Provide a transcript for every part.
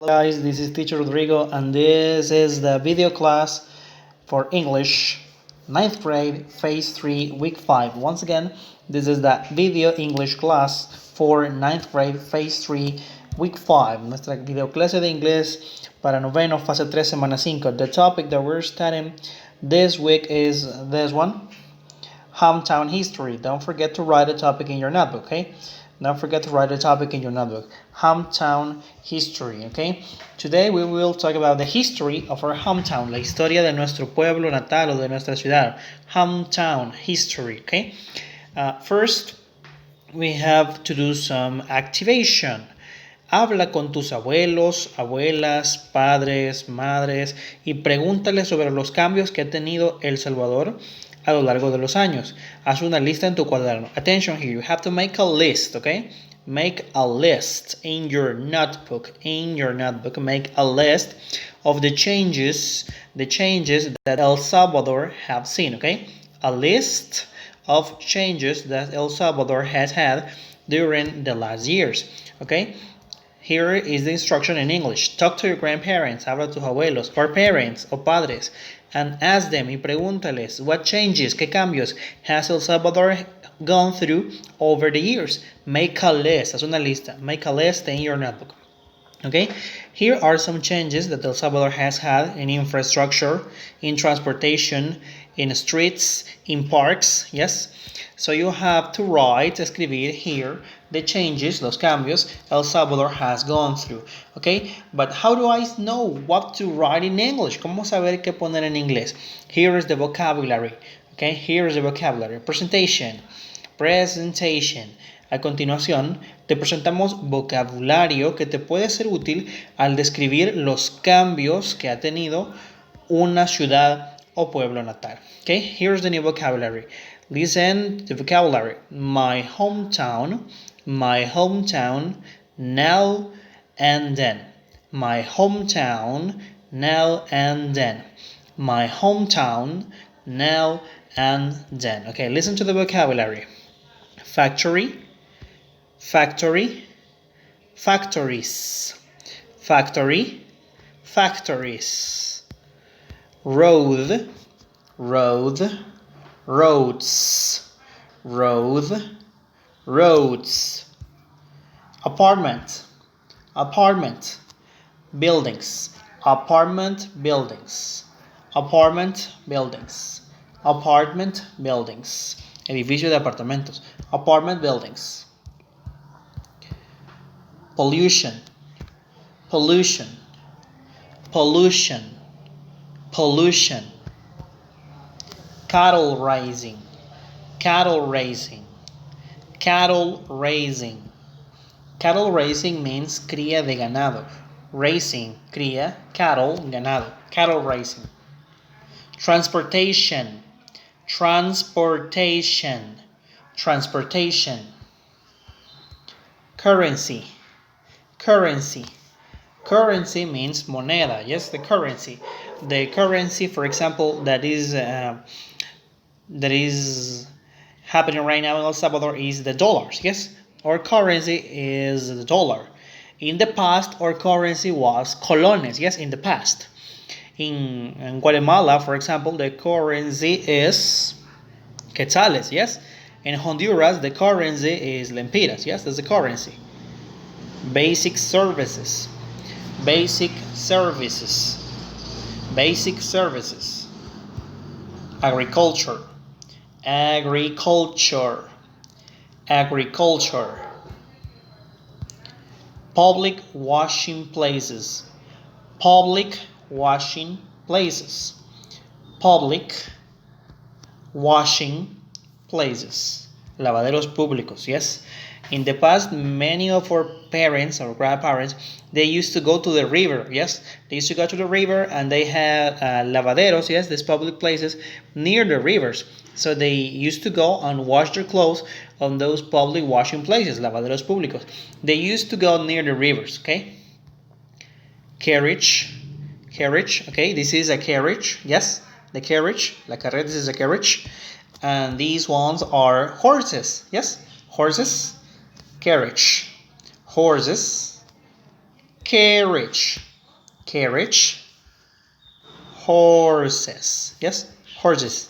Hello guys, this is teacher Rodrigo and this is the video class for English 9th grade phase 3 week 5. Once again, this is the video English class for 9th grade phase 3 week 5. Nuestra video clase de inglés para noveno fase 3 semana 5. The topic that we're studying this week is this one, hometown history. Don't forget to write the topic in your notebook, okay? Don't forget to write the topic in your notebook. Hometown history, okay? Today we will talk about the history of our hometown, la historia de nuestro pueblo natal o de nuestra ciudad. Hometown history, okay? First, we have to do some activation. Habla con tus abuelos, abuelas, padres, madres y pregúntales sobre los cambios que ha tenido El Salvador a lo largo de los años. Haz una lista en tu cuaderno. Attention here, you have to make a list, okay? Make a list in your notebook. Make a list of the changes that El Salvador have seen, okay? A list of changes that El Salvador has had during the last years, okay? Here is the instruction in English. Talk to your grandparents, habla a tus abuelos, or parents, o padres, and ask them y pregúntales what changes, qué cambios has El Salvador gone through over the years. Make a list, haz una lista. Make a list in your notebook. Okay, here are some changes that El Salvador has had in infrastructure, in transportation, in streets, in parks, yes? So you have to write, escribir here, the changes, los cambios El Salvador has gone through, okay? But how do I know what to write in English? ¿Cómo saber qué poner en inglés? Here is the vocabulary, okay? Here is the vocabulary. Presentation. A continuación, te presentamos vocabulario que te puede ser útil al describir los cambios que ha tenido una ciudad o pueblo natal. Okay, here's the new vocabulary. Listen to the vocabulary. My hometown, now and then. My hometown, now and then. My hometown, now and then. Okay, listen to the vocabulary. Factory, factories, road, roads, apartment, buildings, edificio de apartamentos, apartment buildings. Pollution, cattle raising, cattle raising means cría de ganado. Racing, cría, cattle, ganado. Cattle raising. Transportation. Currency. Currency means moneda. Yes, the currency. The currency, for example, that is happening right now in El Salvador is the dollars. Yes, our currency is the dollar. In the past, our currency was colones. Yes, in the past. In Guatemala, for example, the currency is quetzales. Yes. In Honduras, the currency is lempiras. Yes, that's the currency. Basic services. Agriculture. Public washing places. Lavaderos públicos, yes. In the past, many of our parents or grandparents, they used to go to the river, yes. They used to go to the river and they had lavaderos, yes, these public places near the rivers. So they used to go and wash their clothes on those public washing places, lavaderos públicos. They used to go near the rivers, okay. Carriage, okay, this is a carriage, yes, the carriage, la carreta, this is a carriage. And these ones are horses, yes, horses, carriage, horses, carriage, carriage, horses, yes, horses,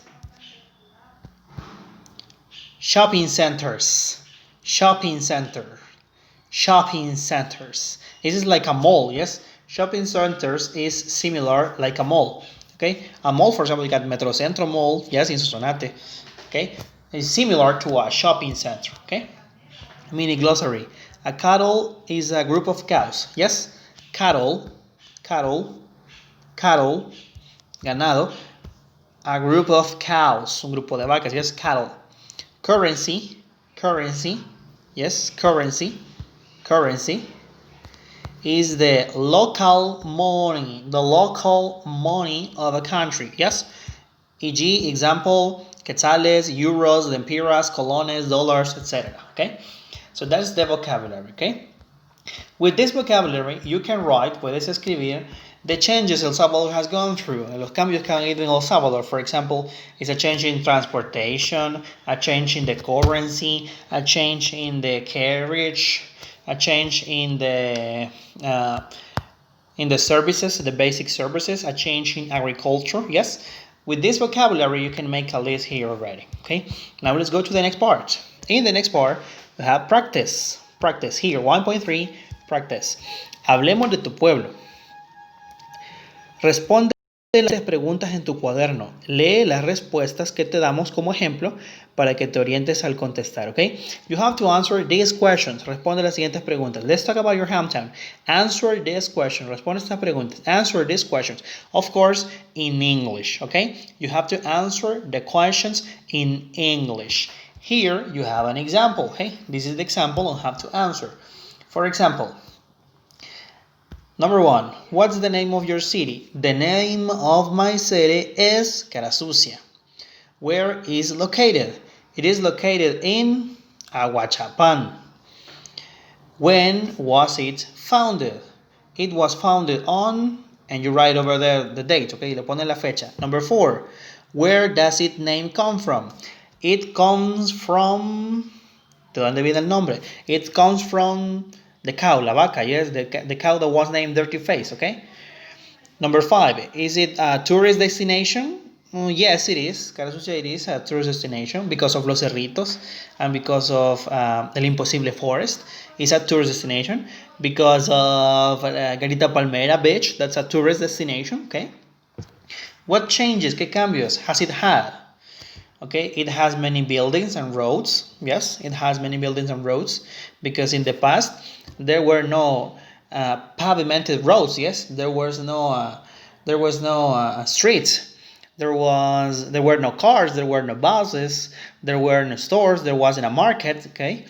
shopping centers, shopping center, shopping centers. This is like a mall, yes? Shopping centers is similar like a mall, okay? A mall, for example, you got Metrocentro Mall, yes, in Sonsonate, okay? It's similar to a shopping center, okay? Mini glossary. A cattle is a group of cows, yes? Cattle, cattle, cattle, ganado. A group of cows, un grupo de vacas, yes? Cattle. Currency, currency, yes? Currency, currency is the local money of a country, yes? E.g., example, quetzales, euros, lempiras, colones, dollars, etc. Okay? So that's the vocabulary, okay? With this vocabulary, you can write, puedes escribir, the changes El Salvador has gone through. Los cambios que han ido en El Salvador, for example, is a change in transportation, a change in the currency, a change in the carriage, a change in the services, the basic services, a change in agriculture, yes? With this vocabulary, you can make a list here already, okay? Now let's go to the next part. In the next part, we have practice. Practice here, 1.3, practice. Hablemos de tu pueblo. Responde las preguntas en tu cuaderno. Lee las respuestas que te damos como ejemplo para que te orientes al contestar, okay? You have to answer these questions. Responde las siguientes preguntas. Let's talk about your hometown. Answer this question. Responde estas preguntas. Answer these questions. Of course, in English, okay? You have to answer the questions in English. Here, you have an example, okay? This is the example on how to answer. For example, number 1, what's the name of your city? The name of my city is Cara Sucia. Where is it located? It is located in Aguachapan. When was it founded? It was founded on, and you write over there the date, okay? Le pone la fecha. Number 4, where does its name come from? It comes from, ¿de dónde viene el nombre? It comes from the cow, la vaca, yes, the cow that was named Dirty Face, okay? Number 5, is it a tourist destination? Yes, it is. Cara Sucia, it is a tourist destination because of Los Cerritos and because of El Imposible Forest. It's a tourist destination because of Garita Palmera Beach. That's a tourist destination, okay? What changes, qué cambios has it had? Okay, it has many buildings and roads. Yes, it has many buildings and roads because in the past there were no pavimented roads. Yes, there was no streets. There were no cars. There were no buses. There were no stores. There wasn't a market. Okay,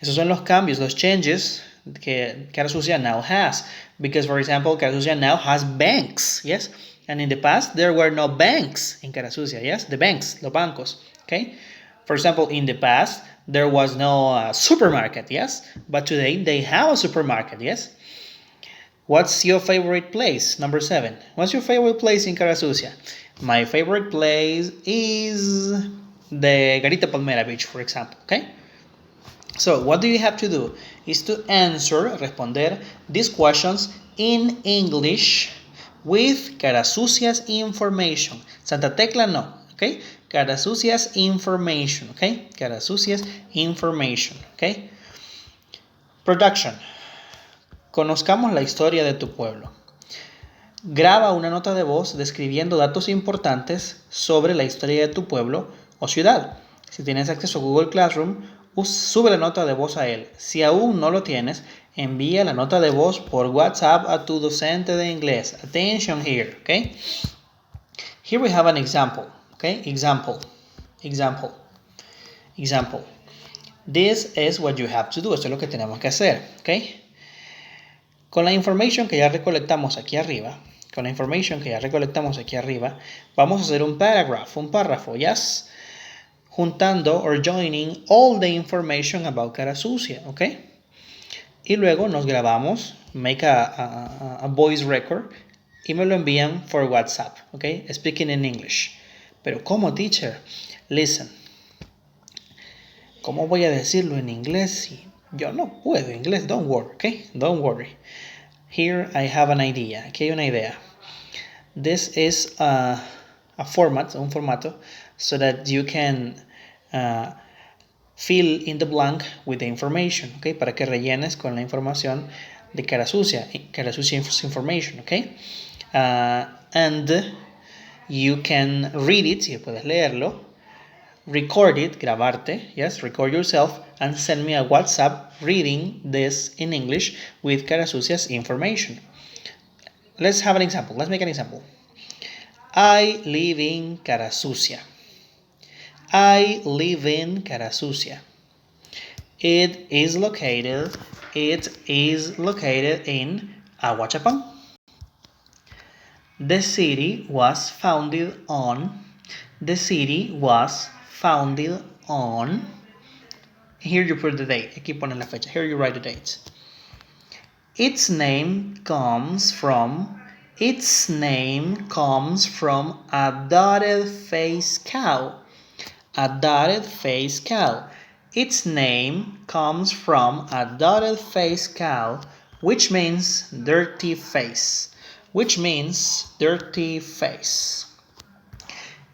esos son los cambios, los changes que Cara Sucia now has. Because, for example, Cara Sucia now has banks. Yes. And in the past, there were no banks in Cara Sucia, yes? The banks, los bancos, okay? For example, in the past, there was no supermarket, yes? But today, they have a supermarket, yes? What's your favorite place? Number 7. What's your favorite place in Cara Sucia? My favorite place is the Garita Palmera Beach, for example, okay? So, what do you have to do? Is to answer, responder these questions in English with Cara Sucia's information. Santa Tecla no, okay? Cara Sucia's information, okay? Cara Sucia's information, okay? Production. Conozcamos la historia de tu pueblo. Graba una nota de voz describiendo datos importantes sobre la historia de tu pueblo o ciudad. Si tienes acceso a Google Classroom, sube la nota de voz a él. Si aún no lo tienes, envía la nota de voz por WhatsApp a tu docente de inglés. Attention here, okay? Here we have an example, okay? Example. This is what you have to do. Esto es lo que tenemos que hacer, okay? Con la información que ya recolectamos aquí arriba, vamos a hacer un párrafo, yes? Juntando or joining all the information about Cara Sucia, okay? Y luego nos grabamos, make a voice record y me lo envían for WhatsApp, okay? Speaking in English. Pero ¿cómo, teacher? Listen. ¿Cómo voy a decirlo en inglés si yo no puedo inglés? Don't worry, okay? Don't worry. Here I have an idea. Aquí hay una idea. This is a format, un formato, so that you can fill in the blank with the information, okay? Para que rellenes con la información de cara sucia information, okay? And you can read it, y puedes leerlo, record it, grabarte, yes, record yourself, and send me a WhatsApp reading this in English with cara sucia's information. Let's have an example. Let's make an example. I live in Cara Sucia. I live in Cara Sucia. It is located in Aguachapán. The city was founded on. Here you put the date. Aquí ponen la fecha. Here you write the date. Its name comes from a dotted-faced cow. A dotted-faced cow. Its name comes from a dotted-faced cow, which means dirty face.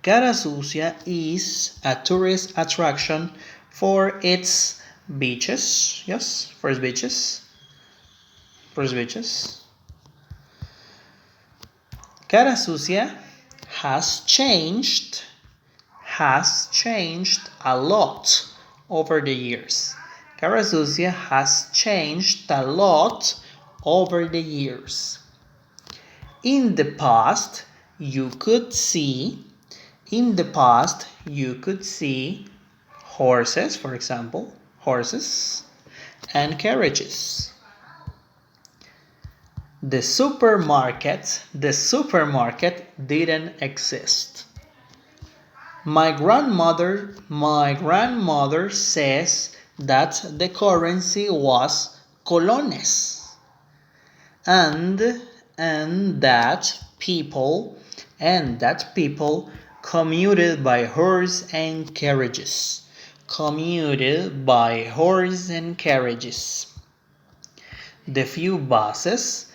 Cara Sucia is a tourist attraction for its beaches. Yes, for its beaches. Cara Sucia has changed a lot over the years. Cara Sucia has changed a lot over the years. In the past, you could see horses, for example, and carriages. The supermarket didn't exist. My grandmother says that the currency was colones, and that people commuted by horse and carriages. The few buses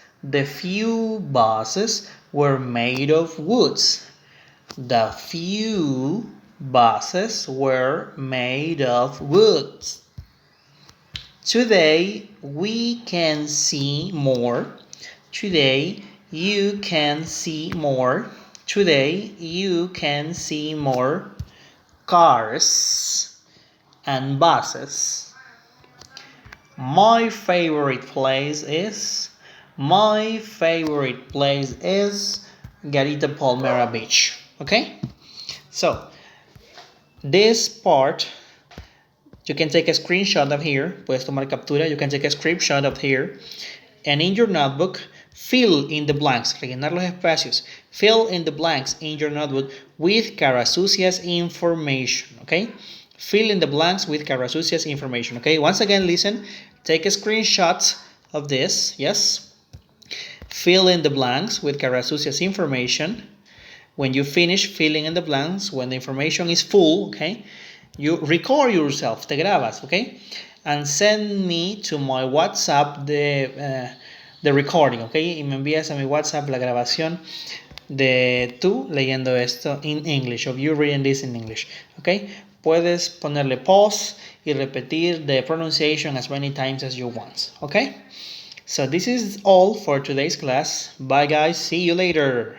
were made of woods. Today we can see more. Today you can see more cars and buses. My favorite place is Garita Palmera Beach. Okay? So, this part, you can take a screenshot of here. Puedes tomar captura. You can take a screenshot of here. And in your notebook, fill in the blanks. Rellenar los espacios. Fill in the blanks in your notebook with Cara Sucia's information. Okay? Fill in the blanks with Cara Sucia's information. Okay? Once again, listen. Take a screenshot of this. Yes? Fill in the blanks with Cara Sucia's information. When you finish filling in the blanks, when the information is full, okay, you record yourself, te grabas, okay, and send me to my WhatsApp the recording, okay, y me envías a mi WhatsApp la grabación de tú leyendo esto in English, of you reading this in English, okay. Puedes ponerle pause y repetir the pronunciation as many times as you want, okay. So this is all for today's class. Bye guys, see you later.